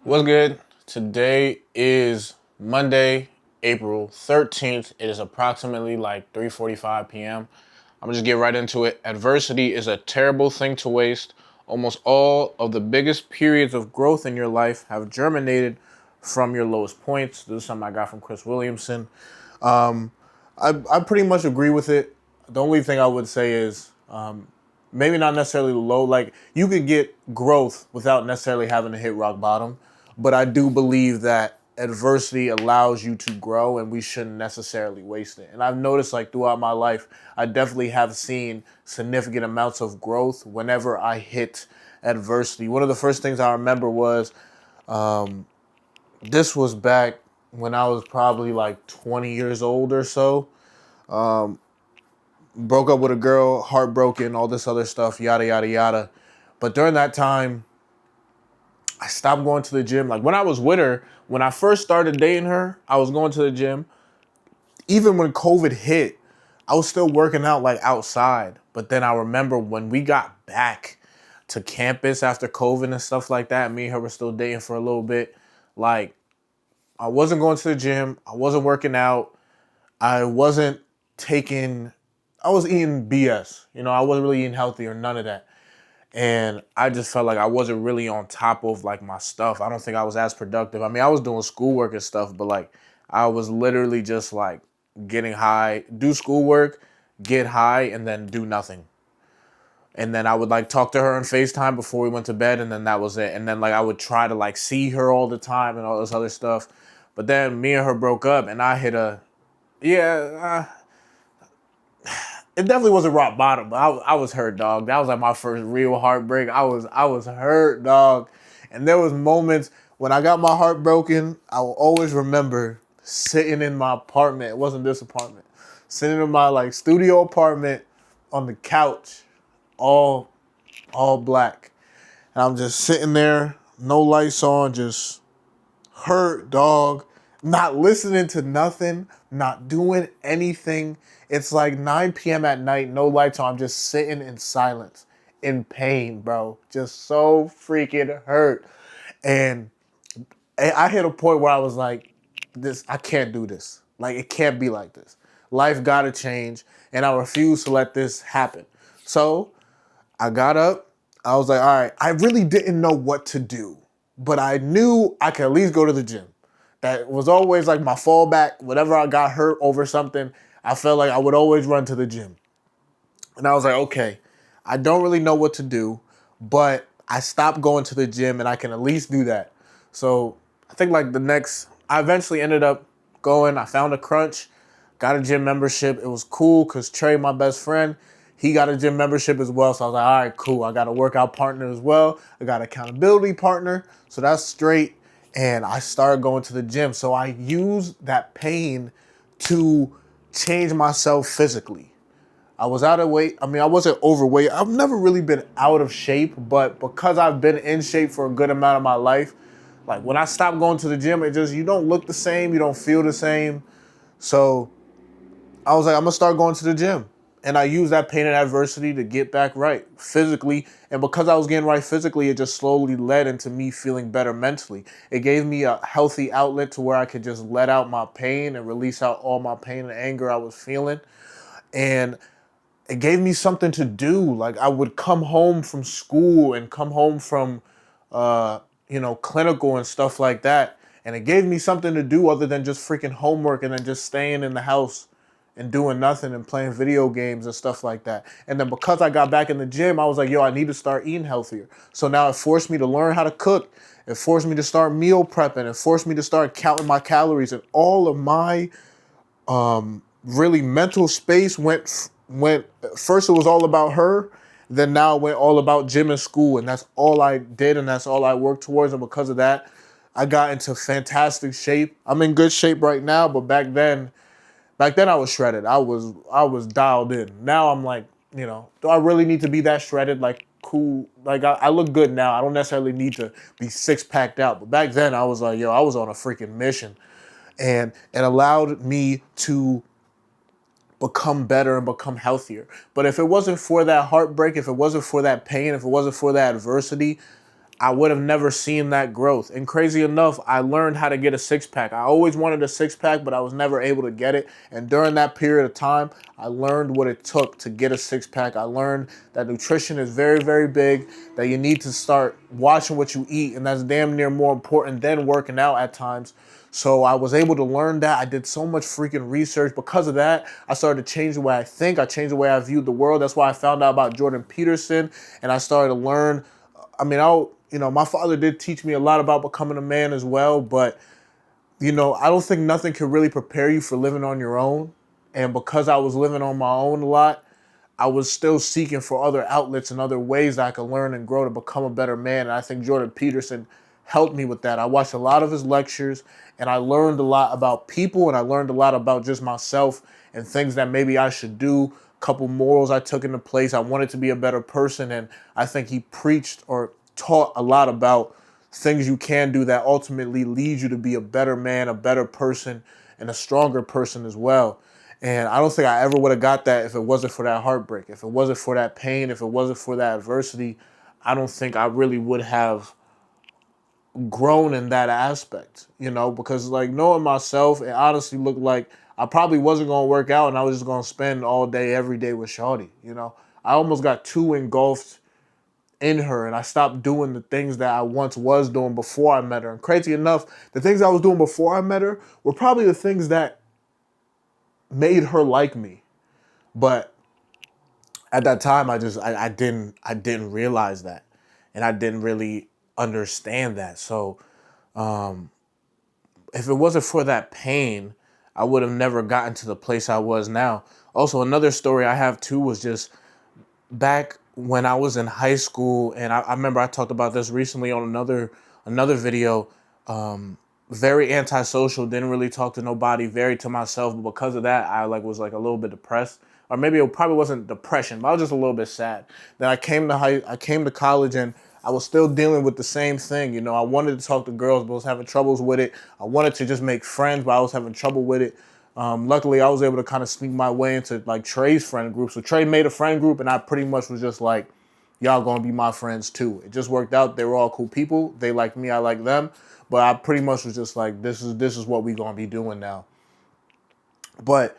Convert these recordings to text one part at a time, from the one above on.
What's good? Today is Monday, April 13th. It is approximately like 3:45 p.m. I'm gonna just get right into it. Adversity is a terrible thing to waste. Almost all of the biggest periods of growth in your life have germinated from your lowest points. This is something I got from Chris Williamson. I pretty much agree with it. The only thing I would say is maybe not necessarily low. Like you could get growth without necessarily having to hit rock bottom, but I do believe that adversity allows you to grow, and we shouldn't necessarily waste it. And I've noticed like throughout my life, I definitely have seen significant amounts of growth whenever I hit adversity. One of the first things I remember was this was back when I was probably like 20 years old or so. Broke up with a girl, heartbroken, all this other stuff, yada, yada, yada. But during that time, I stopped going to the gym. Like when I was with her, when I first started dating her, I was going to the gym. Even when COVID hit, I was still working out like outside. But then I remember when we got back to campus after COVID and stuff like that, me and her were still dating for a little bit. Like I wasn't going to the gym. I wasn't working out. I wasn't taking, I was eating BS. I wasn't really eating healthy or none of that. And I just felt like I wasn't really on top of like my stuff. I don't think I was as productive. I mean, I was doing schoolwork and stuff, but like I was literally just like getting high, do schoolwork, get high, and then do nothing. And then I would like talk to her on FaceTime before we went to bed, and then that was it. And then like I would try to like see her all the time and all this other stuff. But then me and her broke up, and I hit a, yeah, it definitely wasn't rock bottom, but I was hurt, dog. That was like my first real heartbreak. I was hurt, dog. And there was moments when I got my heart broken. I will always remember sitting in my apartment. It wasn't this apartment. Sitting in my like studio apartment on the couch, all all black. And I'm just sitting there, no lights on, just hurt, dog. Not listening to nothing, not doing anything. It's like 9 p.m. at night, no lights on. I'm just sitting in silence, in pain, bro. Just so freaking hurt. And I hit a point where I was like, I can't do this. Like, it can't be like this. Life gotta change, and I refuse to let this happen. So I got up. I was like, all right, I really didn't know what to do, but I knew I could at least go to the gym. That was always like my fallback. Whenever I got hurt over something, I felt like I would always run to the gym. And I was like, okay, I don't really know what to do, but I stopped going to the gym and I can at least do that. So I think like I eventually ended up going. I found a crunch, got a gym membership. It was cool because Trey, my best friend, he got a gym membership as well. So I was like, all right, cool. I got a workout partner as well. I got an accountability partner. So that's straight. And I started going to the gym. So I used that pain to change myself physically. I was out of weight. I mean, I wasn't overweight. I've never really been out of shape, but because I've been in shape for a good amount of my life, like when I stopped going to the gym, you don't look the same, you don't feel the same. So I was like, I'm gonna start going to the gym. And I used that pain and adversity to get back right physically. And because I was getting right physically, it just slowly led into me feeling better mentally. It gave me a healthy outlet to where I could just let out my pain and release out all my pain and anger I was feeling. And it gave me something to do. Like I would come home from school and come home from, clinical and stuff like that. And it gave me something to do other than just freaking homework and then just staying in the house and doing nothing and playing video games and stuff like that. And then because I got back in the gym, I was like, yo, I need to start eating healthier. So now it forced me to learn how to cook. It forced me to start meal prepping. It forced me to start counting my calories. And all of my really mental space went first it was all about her, then now it went all about gym and school, and that's all I did and that's all I worked towards. And because of that, I got into fantastic shape. I'm in good shape right now, but back then I was shredded. I was dialed in. Now I'm like, do I really need to be that shredded? Like cool, like I look good now. I don't necessarily need to be six packed out, but back then I was like, yo, I was on a freaking mission. And it allowed me to become better and become healthier. But if it wasn't for that heartbreak, if it wasn't for that pain, if it wasn't for that adversity, I would have never seen that growth. And crazy enough, I learned how to get a six-pack. I always wanted a six-pack, but I was never able to get it. And during that period of time, I learned what it took to get a six-pack. I learned that nutrition is very, very big, that you need to start watching what you eat, and that's damn near more important than working out at times. So I was able to learn that. I did so much freaking research. Because of that, I started to change the way I think. I changed the way I viewed the world. That's why I found out about Jordan Peterson, and I started to learn. I mean, my father did teach me a lot about becoming a man as well, but, I don't think nothing can really prepare you for living on your own. And because I was living on my own a lot, I was still seeking for other outlets and other ways that I could learn and grow to become a better man. And I think Jordan Peterson helped me with that. I watched a lot of his lectures, and I learned a lot about people, and I learned a lot about just myself and things that maybe I should do, a couple morals I took into place. I wanted to be a better person, and I think he preached or taught a lot about things you can do that ultimately lead you to be a better man, a better person, and a stronger person as well. And I don't think I ever would have got that if it wasn't for that heartbreak, if it wasn't for that pain, if it wasn't for that adversity. I don't think I really would have grown in that aspect, because like knowing myself, it honestly looked like I probably wasn't going to work out and I was just going to spend all day, every day with Shawty. I almost got too engulfed in her, and I stopped doing the things that I once was doing before I met her. And crazy enough, the things I was doing before I met her were probably the things that made her like me. But at that time, I didn't realize that, and I didn't really understand that. So if it wasn't for that pain, I would have never gotten to the place I was now. Also, another story I have too was just back when I was in high school, and I remember I talked about this recently on another video. Very antisocial, didn't really talk to nobody, very to myself. But because of that, I was a little bit depressed, or maybe it probably wasn't depression, but I was just a little bit sad. Then I came to college, and I was still dealing with the same thing. I wanted to talk to girls, but I was having troubles with it. I wanted to just make friends, but I was having trouble with it. Luckily, I was able to kind of sneak my way into Trey's friend group. So Trey made a friend group, and I pretty much was just like, y'all gonna be my friends too. It just worked out. They were all cool people. They liked me, I liked them. But I pretty much was just like, this is what we gonna be doing now. But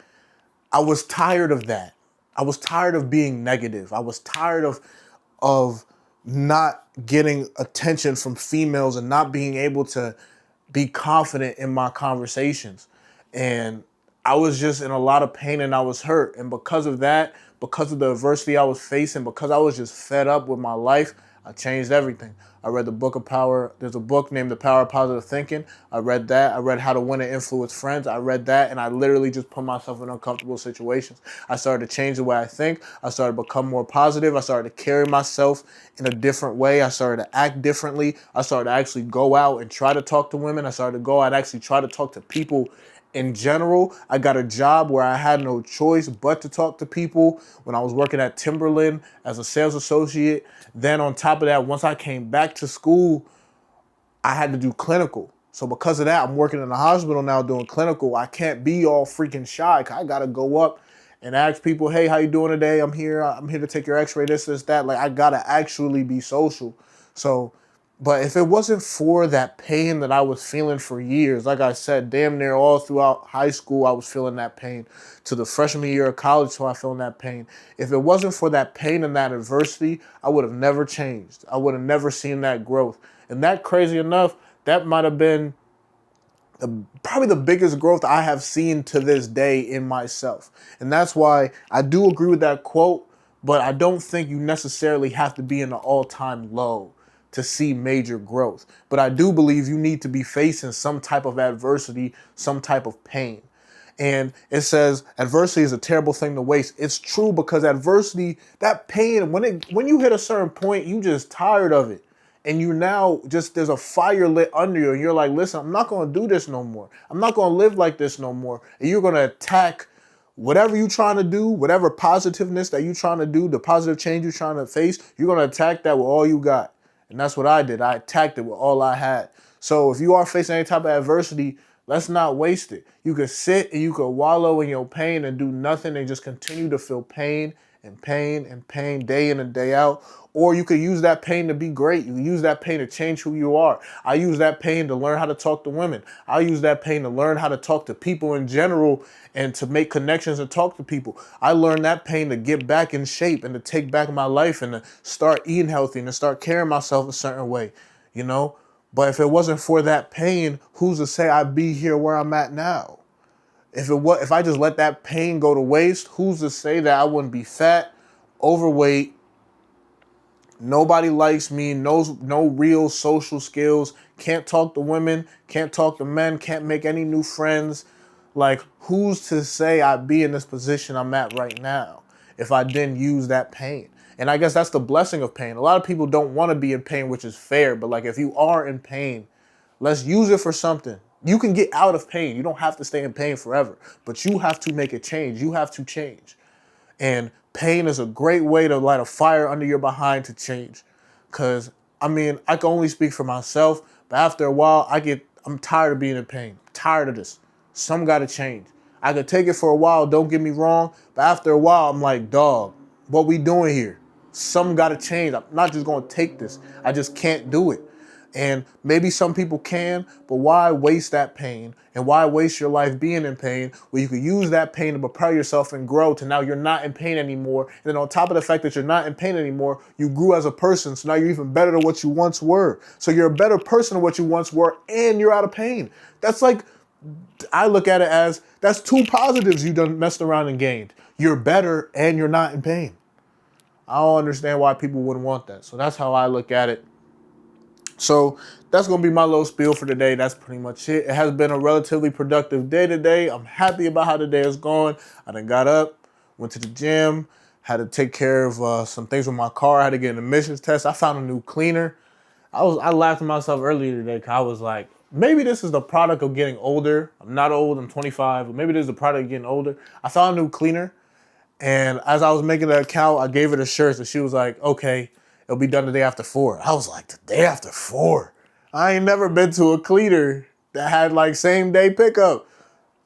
I was tired of that. I was tired of being negative. I was tired of not getting attention from females and not being able to be confident in my conversations. And I was just in a lot of pain, and I was hurt. And because of that, because of the adversity I was facing, because I was just fed up with my life, I changed everything. I read the Book of Power. There's a book named The Power of Positive Thinking. I read that. I read How to Win and Influence Friends. I read that, and I literally just put myself in uncomfortable situations. I started to change the way I think. I started to become more positive. I started to carry myself in a different way. I started to act differently. I started to actually go out and try to talk to women. I started to go out and actually try to talk to people in general. I got a job where I had no choice but to talk to people when I was working at Timberland as a sales associate. Then on top of that, once I came back to school, I had to do clinical. So because of that, I'm working in the hospital now doing clinical. I can't be all freaking shy. I got to go up and ask people, hey, how you doing today? I'm here to take your x-ray, this, that. I got to actually be social. So, but if it wasn't for that pain that I was feeling for years, like I said, damn near all throughout high school, I was feeling that pain. To the freshman year of college, so I feeling that pain. If it wasn't for that pain and that adversity, I would have never changed. I would have never seen that growth. And that, crazy enough, that might have been probably the biggest growth I have seen to this day in myself. And that's why I do agree with that quote, but I don't think you necessarily have to be in an all-time low to see major growth. But I do believe you need to be facing some type of adversity, some type of pain. And it says adversity is a terrible thing to waste. It's true, because adversity, that pain, when you hit a certain point, you just tired of it. And you now just, there's a fire lit under you, and you're like, listen, I'm not going to do this no more. I'm not going to live like this no more. And you're going to attack whatever you're trying to do, whatever positiveness that you're trying to do, the positive change you're trying to face, you're going to attack that with all you got. And that's what I did. I attacked it with all I had. So if you are facing any type of adversity, let's not waste it. You could sit and you could wallow in your pain and do nothing and just continue to feel pain and pain and pain day in and day out. Or you could use that pain to be great. You can use that pain to change who you are. I use that pain to learn how to talk to women. I use that pain to learn how to talk to people in general and to make connections and talk to people. I learned that pain to get back in shape and to take back my life and to start eating healthy and to start carrying myself a certain way, you know? But if it wasn't for that pain, who's to say I'd be here where I'm at now? If I just let that pain go to waste, who's to say that I wouldn't be fat, overweight, nobody likes me, no real social skills, can't talk to women, can't talk to men, can't make any new friends. Like, who's to say I'd be in this position I'm at right now if I didn't use that pain? And I guess that's the blessing of pain. A lot of people don't want to be in pain, which is fair. But like, if you are in pain, let's use it for something. You can get out of pain. You don't have to stay in pain forever. But you have to make a change. You have to change. And pain is a great way to light a fire under your behind to change. Because, I mean, I can only speak for myself. But after a while, I'm tired of being in pain. I'm tired of this. Some got to change. I could take it for a while, don't get me wrong. But after a while, I'm like, dog, what we doing here? Some got to change. I'm not just going to take this. I just can't do it. And maybe some people can, but why waste that pain? And why waste your life being in pain where you could use that pain to prepare yourself and grow to now you're not in pain anymore. And then on top of the fact that you're not in pain anymore, you grew as a person. So now you're even better than what you once were. So you're a better person than what you once were and you're out of pain. That's like, I look at it as that's two positives you done messed around and gained. You're better and you're not in pain. I don't understand why people wouldn't want that. So that's how I look at it. So that's going to be my little spiel for today. That's pretty much it. It has been a relatively productive day today. I'm happy about how the day is going. I done got up, went to the gym, had to take care of some things with my car. I had to get an emissions test. I found a new cleaner. I laughed at myself earlier today because I was like, maybe this is the product of getting older. I'm not old. I'm 25. But maybe this is the product of getting older. I found a new cleaner. And as I was making the account, I gave her the shirts. And she was like, okay, it'll be done the day after 4. I was like, the day after 4? I ain't never been to a cleaner that had like same day pickup.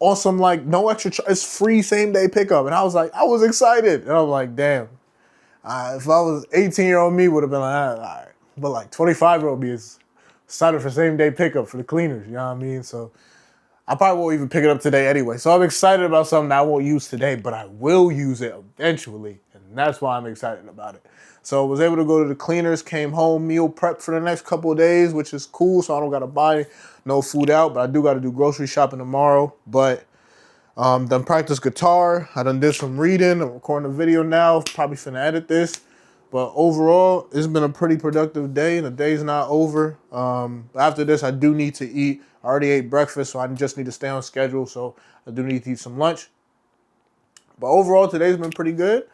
On some like no extra it's free same day pickup. And I was excited. And I was like, damn. If I was 18-year-old me would have been like, all right. But like 25-year-old me is excited for same day pickup for the cleaners. You know what I mean? So I probably won't even pick it up today anyway. So I'm excited about something that I won't use today, but I will use it eventually. And that's why I'm excited about it. So I was able to go to the cleaners, came home, meal prep for the next couple of days, which is cool. So I don't got to buy no food out, but I do got to do grocery shopping tomorrow. But done practice guitar. I done did some reading. I'm recording a video now. Probably finna edit this. But overall, it's been a pretty productive day, and the day's not over. After this, I do need to eat. I already ate breakfast, so I just need to stay on schedule. So I do need to eat some lunch. But overall, today's been pretty good.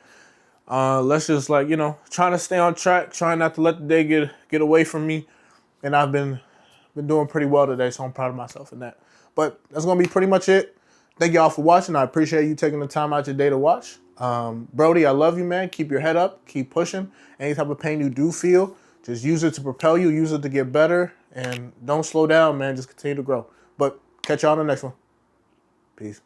Let's just trying to stay on track, trying not to let the day get away from me. And I've been doing pretty well today, so I'm proud of myself in that. But that's going to be pretty much it. Thank y'all for watching. I appreciate you taking the time out your day to watch. Brody, I love you, man. Keep your head up. Keep pushing. Any type of pain you do feel, just use it to propel you. Use it to get better. And don't slow down, man. Just continue to grow. But catch y'all on the next one. Peace.